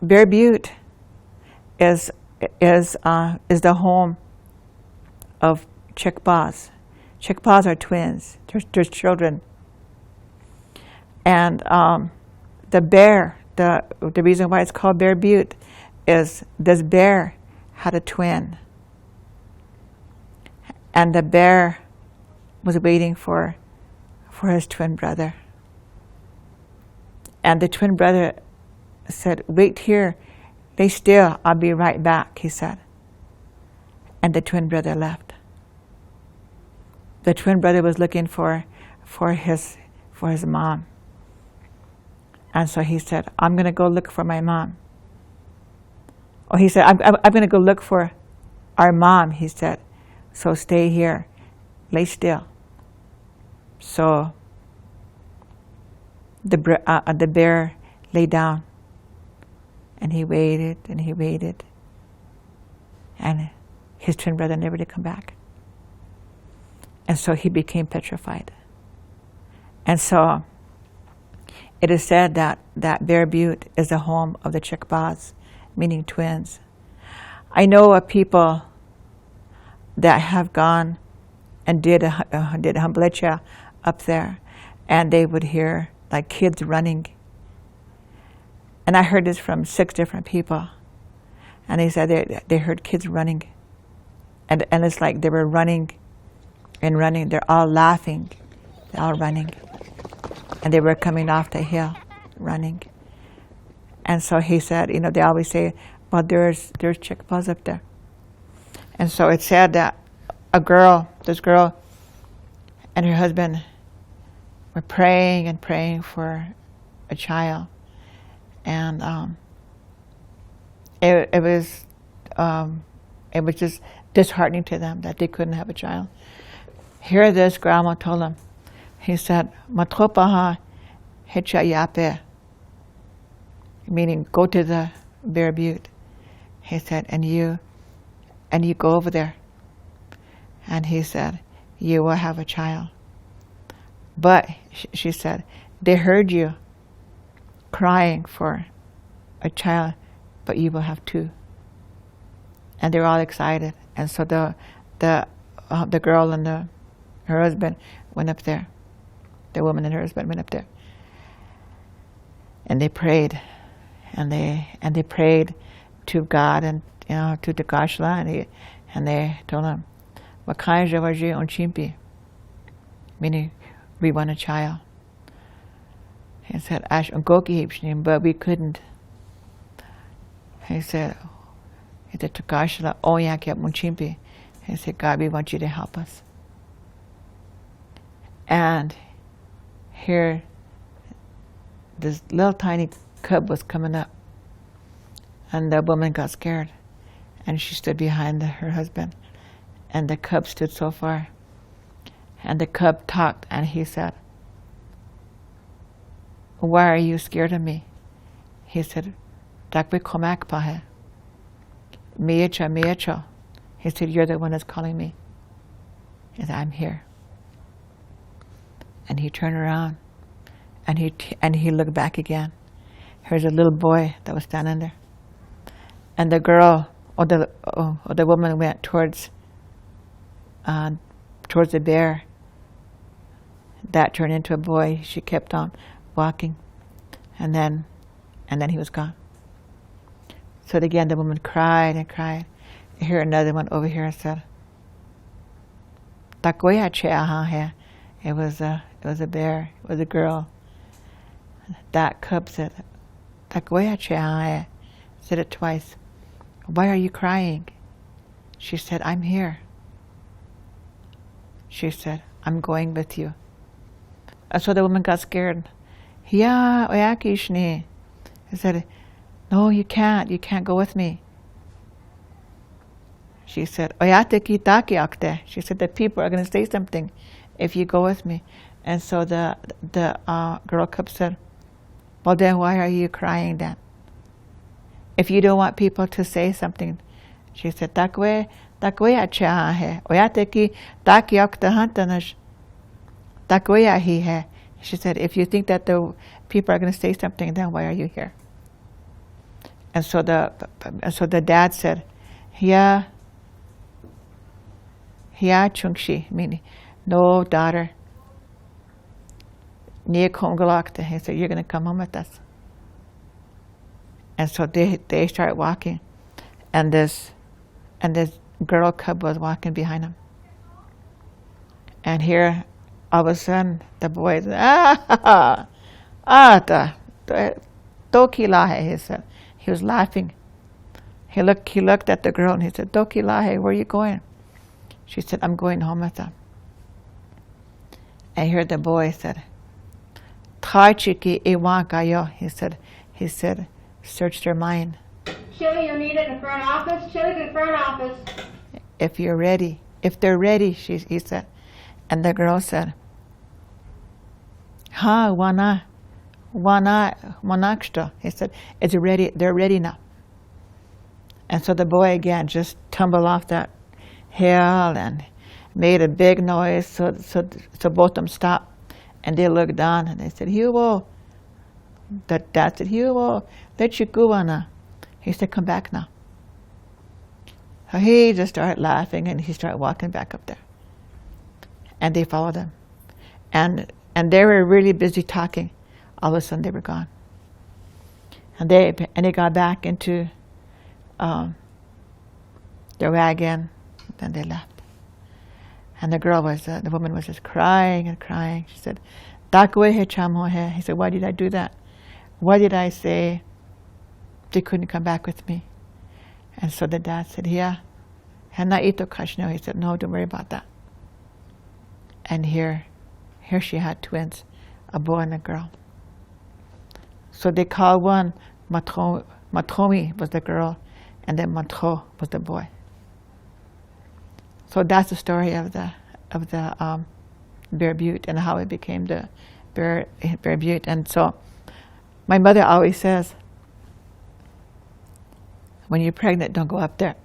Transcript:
Bear Butte is the home of Cekpapi. Cekpapi are twins. There's children. And the bear, the reason why it's called Bear Butte is this bear had a twin. And the bear was waiting for his twin brother. And the twin brother said, "Wait here, lay still, I'll be right back," he said. And the twin brother left. The twin brother was looking for his mom. And so he said, "I'm going to go look for my mom." Oh, he said, I'm going to go look for our mom," he said. "So stay here, lay still." So the bear lay down, and he waited, and he waited. And his twin brother never did come back. And so he became petrified. And so it is said that Bear Butte is the home of the Cekpapi, meaning twins. I know of people that have gone and did Hamblecha up there, and they would hear like kids running. And I heard this from 6 different people, and they said they heard kids running, and it's like they were running and running. They're all laughing, they're all running, and they were coming off the hill, running. And so he said, they always say, "Well, there's Cekpapi up there." And so it said that this girl and her husband were praying and praying for a child. And it was just disheartening to them that they couldn't have a child. Here this grandma told him, he said, "Matropaha hechayape," meaning go to the Bear Butte. He said, and you go over there. And he said, "You will have a child." But she said, "They heard you crying for a child, but you will have 2." And they're all excited. And so the girl and her husband went up there. The woman and her husband went up there. And they prayed. And they prayed to God and to the Gashla, and they told him, "Wakai Javaji on Chimpi," meaning we want a child. He said, "Ash Goki Hipshnim," but we couldn't. He said to Gashla, "Oyak Yap Munchimpi." He said, "God, we want you to help us." And here this little tiny cub was coming up. And the woman got scared, and she stood behind her husband, and the cub stood so far. And the cub talked, and he said, "Why are you scared of me?" He said, "Dakwe komak pahe. Miyecha. He said, "You're the one that's calling me." He said, "I'm here." And he turned around, and he looked back again. Here's a little boy that was standing there. And the girl, or the woman went towards the bear. That turned into a boy. She kept on walking, and then he was gone. So again, the woman cried and cried. Here another one over here said, "Takoya cheaha he." It was a bear. It was a girl. That cub said, "Takoya cheaha he." Said it twice. "Why are you crying?" She said, "I'm here." She said, "I'm going with you." So the woman got scared. "Ya oyakishni." He said, "No, you can't. You can't go with me." She said, "Oyateki taki akte." She said, "The people are going to say something if you go with me." And so the girl cub said, "Well, then why are you crying then? If you don't want people to say something." She said, "Takwe acha hai. Oyateki taki akte hantanash. Takwe ahi hai." She said, "If you think that the people are going to say something, then why are you here?" And so the dad said, yeah, Chungshi, meaning, no, daughter. He said, you're going to come home with us. And so they start walking, and this girl cub was walking behind him. And here, all of a sudden, the boy said, Dokilahe, he said. He was laughing. He looked at the girl and he said, Dokilahe, where are you going? She said, I'm going home with them. And here the boy said, Taichiki iwankayo, he said, search their mind. Chili, you need it in the front office? Chili in the front office. If you're ready. If they're ready, he said. And the girl said, wanakshta. He said, it's ready, they're ready now. And so the boy again just tumbled off that hill and made a big noise, so both of them stopped. And they looked down and they said, Hugo. The dad said, Hugo, let you go on. He said, come back now. So he just started laughing and he started walking back up there. And they followed him. And they were really busy talking. All of a sudden they were gone. And they got back into their wagon, then they left. And the woman was just crying and crying. She said, he said, why did I do that? Why did I say they couldn't come back with me? And so the dad said, yeah. He said, no, don't worry about that. And here she had twins, a boy and a girl. So they called one Matomi was the girl, and then Matro was the boy. So that's the story of the Bear Butte and how it became the Bear Butte. And so my mother always says, when you're pregnant, don't go up there.